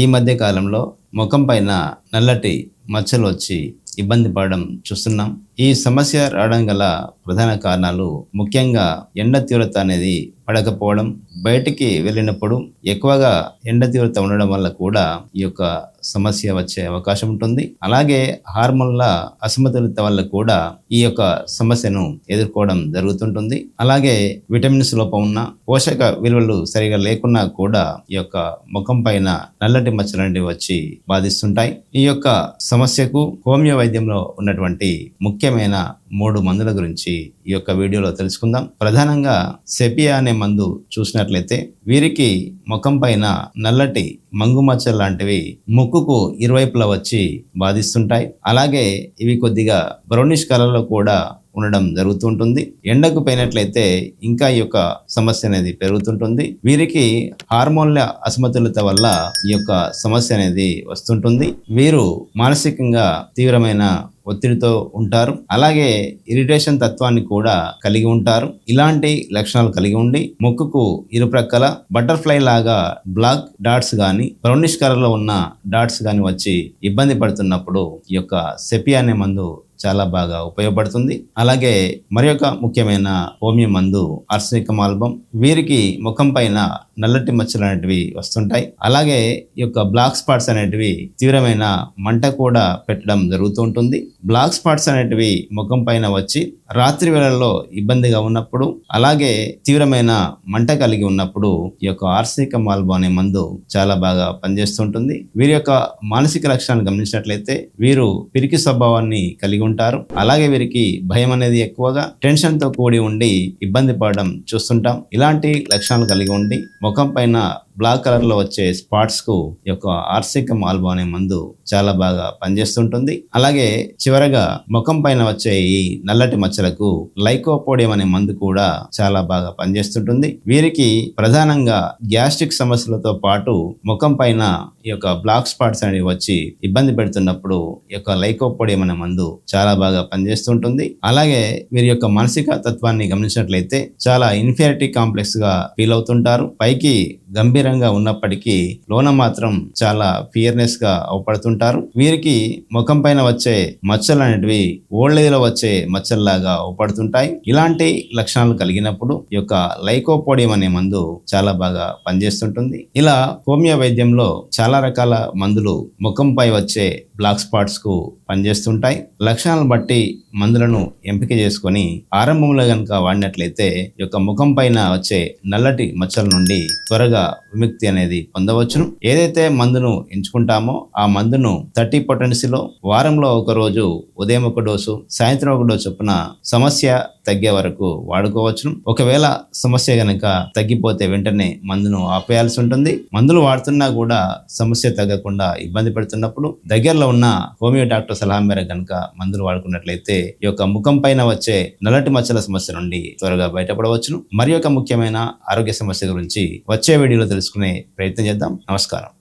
ఈ మధ్య కాలంలో ముఖం పైన నల్లటి మచ్చలు వచ్చి ఇబ్బంది పడడం చూస్తున్నాం. ఈ సమస్య రావడం గల ప్రధాన కారణాలు ముఖ్యంగా ఎండ తీవ్రత అనేది పడకపోవడం, బయటికి వెళ్ళినప్పుడు ఎక్కువగా ఎండ తీవ్రత ఉండడం వల్ల కూడా ఈ యొక్క సమస్య వచ్చే అవకాశం ఉంటుంది. అలాగే హార్మోన్ల అసమతుల్యత వల్ల కూడా ఈ యొక్క సమస్యను ఎదుర్కోవడం జరుగుతుంటుంది. అలాగే విటమిన్స్ లోపం ఉన్న, పోషక విలువలు సరిగా లేకున్నా కూడా ఈ యొక్క ముఖం పైన నల్లటి మచ్చలు అనేవి వచ్చి బాధిస్తుంటాయి. ఈ యొక్క సమస్యకు హోమియో వైద్యంలో ఉన్నటువంటి ముఖ్యమైన 3 మందుల గురించి ఈ యొక్క వీడియోలో తెలుసుకుందాం. ప్రధానంగా సెపియా అనే మందు చూసినట్లయితే వీరికి ముఖం పైన నల్లటి మంగు మచ్చలు లాంటివి ముక్కుకు ఇరువైపులా వచ్చి బాధిస్తుంటాయి. అలాగే ఇవి కొద్దిగా బ్రౌనిష్ కలర్లో కూడా ఉండడం జరుగుతుంటుంది. ఎండకు పోయినట్లయితే ఇంకా ఈ యొక్క సమస్య అనేది పెరుగుతుంటుంది. వీరికి హార్మోన్ల అసమతుల్యత వల్ల ఈ యొక్క సమస్య అనేది వస్తుంటుంది. వీరు మానసికంగా తీవ్రమైన ఒత్తిడితో ఉంటారు. అలాగే ఇరిటేషన్ తత్వాన్ని కూడా కలిగి ఉంటారు. ఇలాంటి లక్షణాలు కలిగి ఉండి ముక్కుకు ఇరుప్రక్కల బటర్ఫ్లై లాగా బ్లాక్ డాట్స్ గాని, బ్రౌనిష్ కలర్ లో ఉన్న డాట్స్ గాని వచ్చి ఇబ్బంది పడుతున్నప్పుడు ఈ యొక్క సెపియా అనే మందు చాలా బాగా ఉపయోగపడుతుంది. అలాగే మరి ఒక ముఖ్యమైన హోమియో మందు ఆర్సెనికం ఆల్బమ్. వీరికి ముఖం పైన నల్లటి మచ్చలు అనేటివి వస్తుంటాయి. అలాగే ఈ యొక్క బ్లాక్ స్పాట్స్ అనేటివి తీవ్రమైన మంట కూడా పెట్టడం జరుగుతూ ఉంటుంది. బ్లాక్ స్పాట్స్ అనేటివి ముఖం పైన వచ్చి రాత్రి వేళల్లో ఇబ్బందిగా ఉన్నప్పుడు, అలాగే తీవ్రమైన మంట కలిగి ఉన్నప్పుడు ఈ యొక్క ఆర్సెనికం ఆల్బమ్ అనే మందు చాలా బాగా పనిచేస్తుంటుంది. వీరి యొక్క మానసిక లక్షణాలను గమనించినట్లయితే వీరు పిరికి స్వభావాన్ని కలిగి ఉంటారు. అలాగే వీరికి భయం అనేది ఎక్కువగా, టెన్షన్ తో కూడి ఉండి ఇబ్బంది పడడం చూస్తుంటాం. ఇలాంటి లక్షణాలు కలిగి ఉండి ముఖం పైన బ్లాక్ కలర్ లో వచ్చే స్పాట్స్ కు ఈ యొక్క ఆర్సెనికం ఆల్బమ్ అనే మందు చాలా బాగా పనిచేస్తుంటుంది. అలాగే చివరగా ముఖం పైన వచ్చే ఈ నల్లటి మచ్చలకు లైకోపోడియం అనే మందు కూడా చాలా బాగా పనిచేస్తుంటుంది. వీరికి ప్రధానంగా గ్యాస్ట్రిక్ సమస్యలతో పాటు ముఖం పైన ఈ యొక్క బ్లాక్ స్పాట్స్ అనేవి వచ్చి ఇబ్బంది పెడుతున్నప్పుడు ఈ యొక్క లైకోపోడియం అనే మందు చాలా బాగా పనిచేస్తుంటుంది. అలాగే వీరి యొక్క మానసిక తత్వాన్ని గమనించినట్లయితే చాలా ఇన్ఫీరియారిటీ కాంప్లెక్స్ గా ఫీల్ అవుతుంటారు. పైకి గంభీరంగా ఉన్నప్పటికీ లోన మాత్రం చాలా ఫియర్నెస్ గా అవపడుతుంటారు. వీరికి ముఖం పైన వచ్చే మచ్చలు అనేటివి ఓల్డ్ ఏజ్ లో వచ్చే మచ్చల్లాగా అవపడుతుంటాయి. ఇలాంటి లక్షణాలు కలిగినప్పుడు ఈ యొక్క లైకోపోడియం అనే మందు చాలా బాగా పనిచేస్తుంటుంది. ఇలా హోమియో వైద్యంలో చాలా రకాల మందులు ముఖంపై వచ్చే బ్లాక్ స్పాట్స్ కు పనిచేస్తుంటాయి. లక్షణాలను బట్టి మందులను ఎంపిక చేసుకొని ఆరంభంలో గనక వాడినట్లయితే ఈ యొక్క ముఖం పైన వచ్చే నల్లటి మచ్చల నుండి త్వరగా విముక్తి అనేది పొందవచ్చును. ఏదైతే మందును ఎంచుకుంటామో ఆ మందును 30 పొటెన్సీలో వారంలో ఒక రోజు ఉదయం 1 డోసు, సాయంత్రం 1 డోసు చొప్పున సమస్య తగ్గే వరకు వాడుకోవచ్చును. ఒకవేళ సమస్య గనక తగ్గిపోతే వెంటనే మందును ఆపేయాల్సి ఉంటుంది. మందులు వాడుతున్నా కూడా సమస్య తగ్గకుండా ఇబ్బంది పడుతున్నప్పుడు దగ్గరలో ఉన్న హోమియో డాక్టర్ సలహా మేరకు గనక మందులు వాడుకున్నట్లయితే ఈ యొక్క ముఖం పైన వచ్చే నల్లటి మచ్చల సమస్య నుండి త్వరగా బయటపడవచ్చును. మరి ఒక ముఖ్యమైన ఆరోగ్య సమస్య గురించి వచ్చే వీడియోలో తెలుసుకునే ప్రయత్నం చేద్దాం. నమస్కారం.